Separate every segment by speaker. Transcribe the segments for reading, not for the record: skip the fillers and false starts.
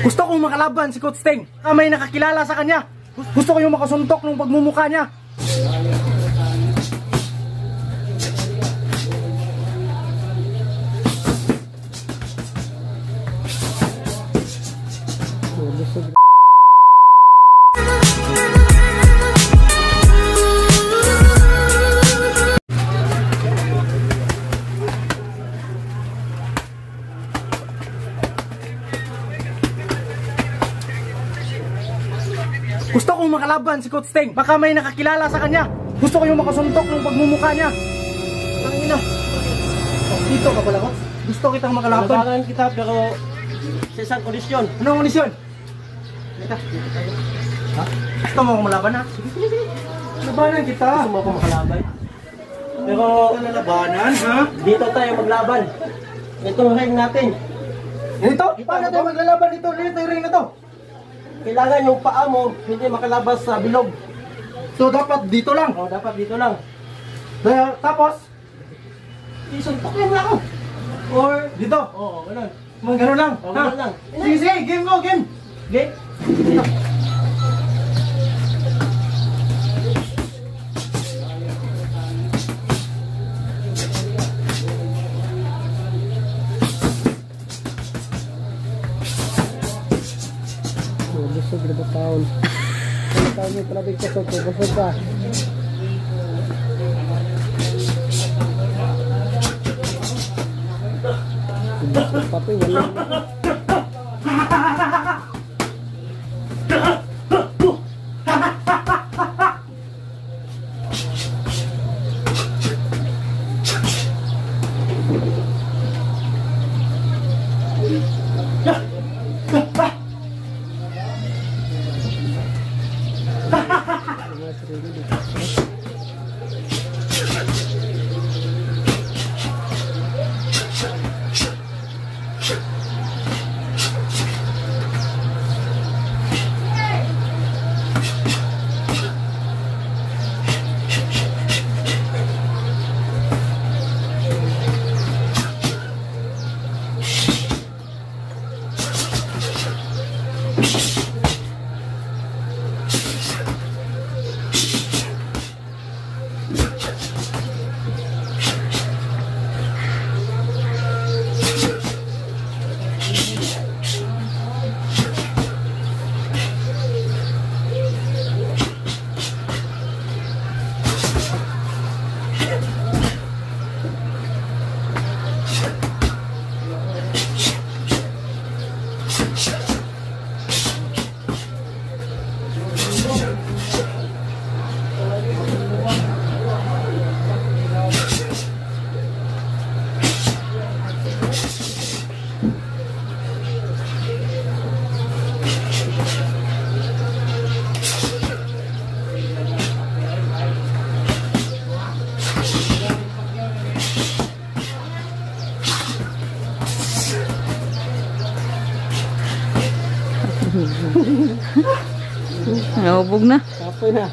Speaker 1: Gusto kong makalaban si Coach Teng. May nakakilala sa kanya. Gusto ko yung makasuntok ng pagmumukha niya. Gusto kong makalaban si Coach Teng. Baka may nakakilala sa kanya. Gusto ko yung makasuntok ng pagmumukha niya. Tangina. Oh, dito ka pala, Coach. Gusto kitang makalaban.
Speaker 2: Labanan kita pero sa isang kondisyon.
Speaker 1: Anong kondisyon? Dito tayo. Ha? Gusto mo akong malaban, ha? Sige, sige, sige. Labanan kita.
Speaker 2: Gusto mo ako makalaban? Pero
Speaker 1: labanan, ha?
Speaker 2: dito tayo maglaban. Itong ring natin.
Speaker 1: Dito? Paano tayo maglalaban dito? Dito yung ring na to.
Speaker 2: Kailangan yung paa mo hindi makalabas sa bilog.
Speaker 1: So dapat dito lang.
Speaker 2: O, dapat dito lang.
Speaker 1: Tapos
Speaker 2: Isuntok lang ako. Or
Speaker 1: dito.
Speaker 2: oo, ganun.
Speaker 1: Ganun lang.
Speaker 2: O, ganun lang.
Speaker 1: Sige, sige, game go, game.
Speaker 2: Okay?
Speaker 1: Dito.
Speaker 2: Busog na ba taon? Ano taon yung palabig ka sa ito? Busog ka. Busog pati, wala na.
Speaker 3: Nahubog na.
Speaker 2: Kapoy na.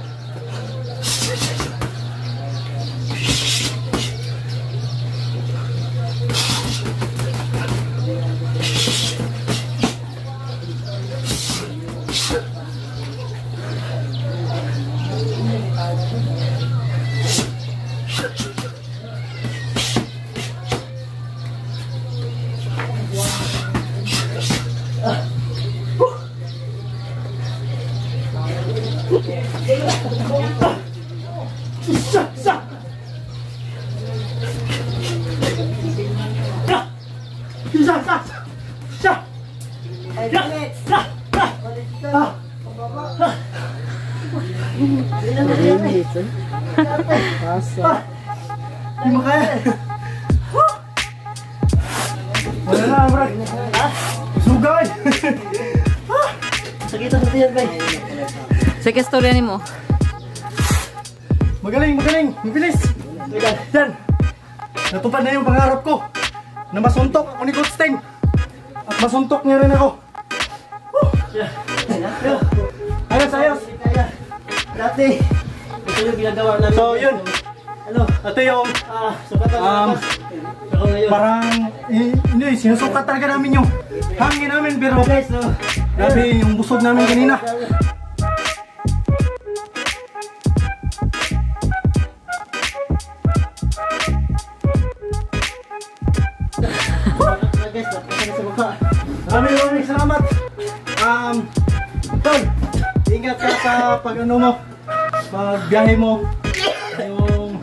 Speaker 1: Di mo kaya. Wala na, bro. Sugay.
Speaker 2: Sakita sa tiyan, bay.
Speaker 3: Sige, storya ni mo.
Speaker 1: Magaling, magaling. Mabilis. Yan. Natupad na yung pangarap ko na masuntok ako ni Coach Teng. At masuntok niya rin ako. Ayos, ayos.
Speaker 2: Dati, ito yung ginagawa namin.
Speaker 1: So, yun.
Speaker 2: Ano?
Speaker 1: Ito yung
Speaker 2: Sukatan na labas. Pero ngayon.
Speaker 1: parang, hindi, sinusukat talaga namin yung hangin namin, pero
Speaker 2: Guys, so,
Speaker 1: Grabe yung busog namin kanina. Maraming salamat. Tol, ingat ka sa pag ano mo, pagbiyahe mo yung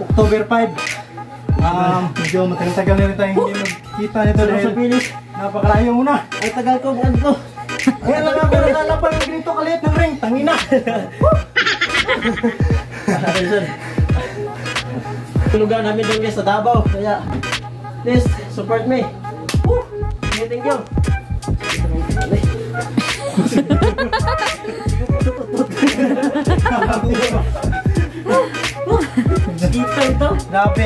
Speaker 1: October 5. Medyo matagal-tagal na rin tayong hindi magkita nito dahil napakalayo mo na.
Speaker 2: Ay, tagal ko, buwan ko.
Speaker 1: Kaya lang ako naglalapang ng ganito kaliit ng ring, tangina.
Speaker 2: Tulugan namin doon guys sa Davao. Kaya, please, support me. Woo! Thank you. Kita ito.
Speaker 1: Grabe,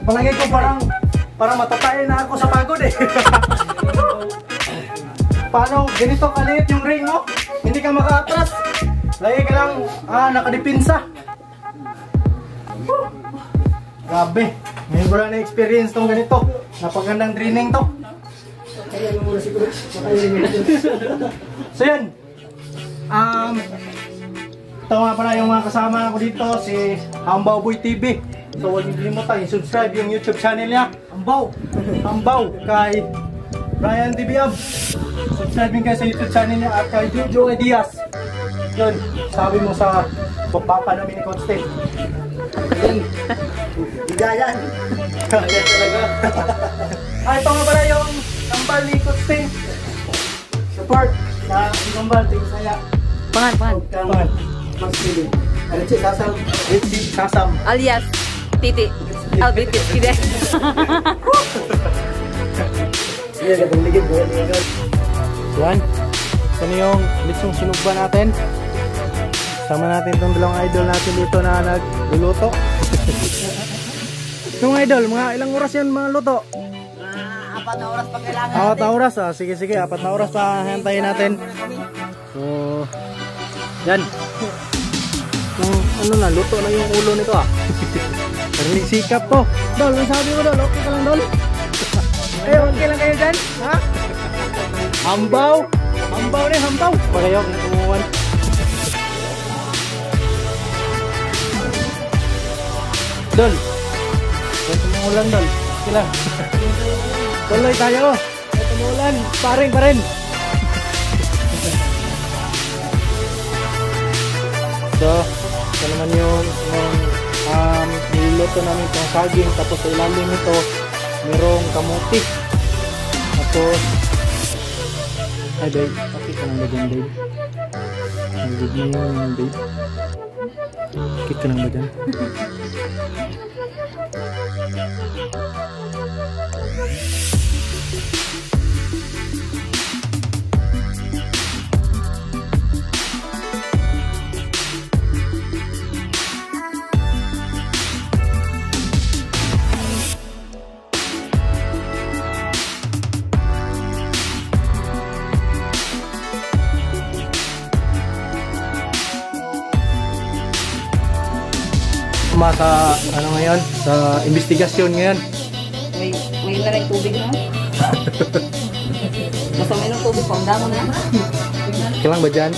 Speaker 1: palagay ko parang matatay na ako sa pagod eh. Paano, ganito kaliit yung ring mo? Hindi ka maka-atras. Lagi ka lang nakadipinsa. Grabe, ngayon ko lang na-experience tong ganito. Napagandang training to. So yun, ito nga pala yung mga kasama ko dito, si Hambaw Boy TV. So huwag niyo kalimutan i-subscribe yung YouTube channel niya, Hambaw, kay Brian TV Ab. Subscribe kayo sa YouTube channel niya at kay Jojo Diaz. Yun, sabi mo sa papa namin ni Coach Tay.
Speaker 2: Higayan.
Speaker 1: Kaya talaga. Ito nga pala yung kambal ni Coach Tay. Support sa kambal, tingin saya.
Speaker 3: Pangan.
Speaker 1: Pangan.
Speaker 2: Mas-pili. Richie Sasam.
Speaker 1: Richie Sasam.
Speaker 3: Alias, Titi. Albritis, kide.
Speaker 2: Sige, gatong ligid.
Speaker 1: Yan. Ito na yung litsong sinugba natin. Sama natin itong dalawang idol natin dito na nagluluto. Itong idol, mga ilang oras yan mga luto?
Speaker 2: 4 na oras pa kailangan.
Speaker 1: 4 na oras ah. Sige, 4 na oras pa hintayin natin. So, yan. Ano na, luto na yung ulo nito ah. Parinig sikap po. Dol, may sabi mo Dol, okay ka lang Dol? Okay lang kayo dyan? Ha? Hambaw na hambaw. Pagayo, kumukuhan. Dol, tumuulan Dol. Okay lang. Tuloy tayo. Tumuulan, paring pa rin. So, ito naman yung niluluto namin itong saging. Tapos sa ilalim nito, merong kamuti. Tapos, ay babe, bakit ka lang ba dyan babe? Nagig mo yung babe. Bakit ka lang ba dyan? Sa ano ngayon, sa investigasyon ngayon.
Speaker 3: May na rin tubig na. Basta may ng tubig, pangdamo na.
Speaker 1: Kailang ba dyan?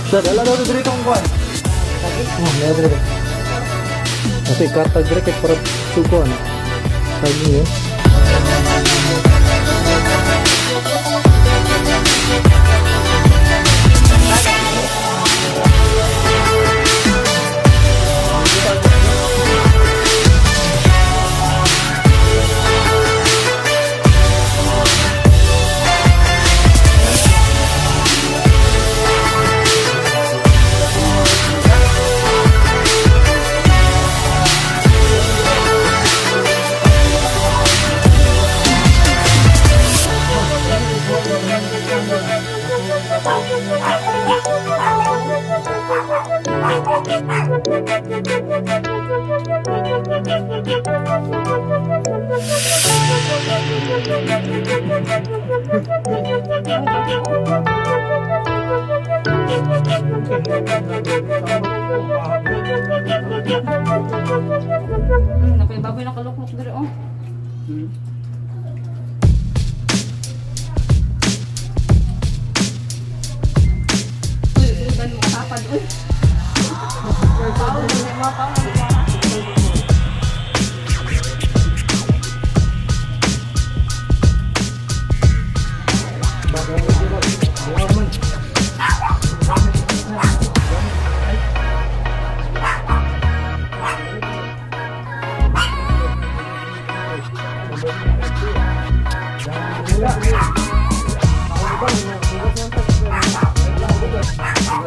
Speaker 1: Sir, ala daw dito itong kuhan. Ala dito. Kasi katag direct para sukuan. Saging yun.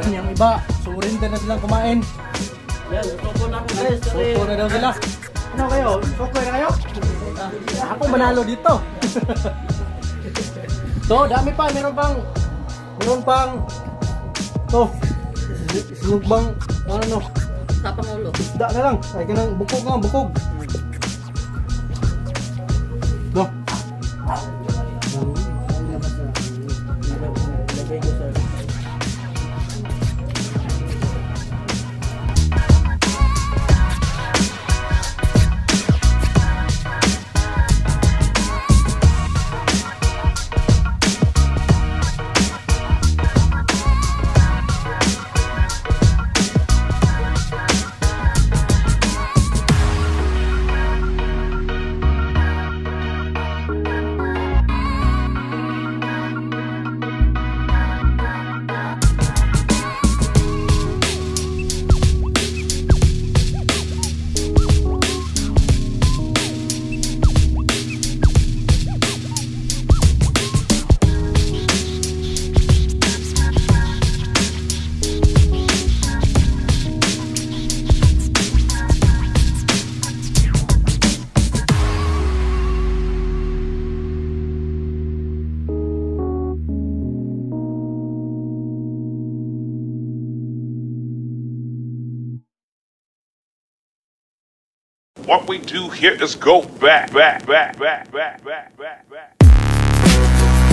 Speaker 1: Yung iba, surrender na silang kumain.
Speaker 2: Yan, tutupo na ako guys.
Speaker 1: Suko na daw sila. Ano kayo? Suko na kayo? Ako manalo dito. So, dami pa. Meron pang to. Sinog bang, ano,
Speaker 3: Tapang ulo.
Speaker 1: isda na lang. Ay, kanang bukog nga, bukog. No.
Speaker 4: What we do here is go back, back, back, back, back, back, back, back.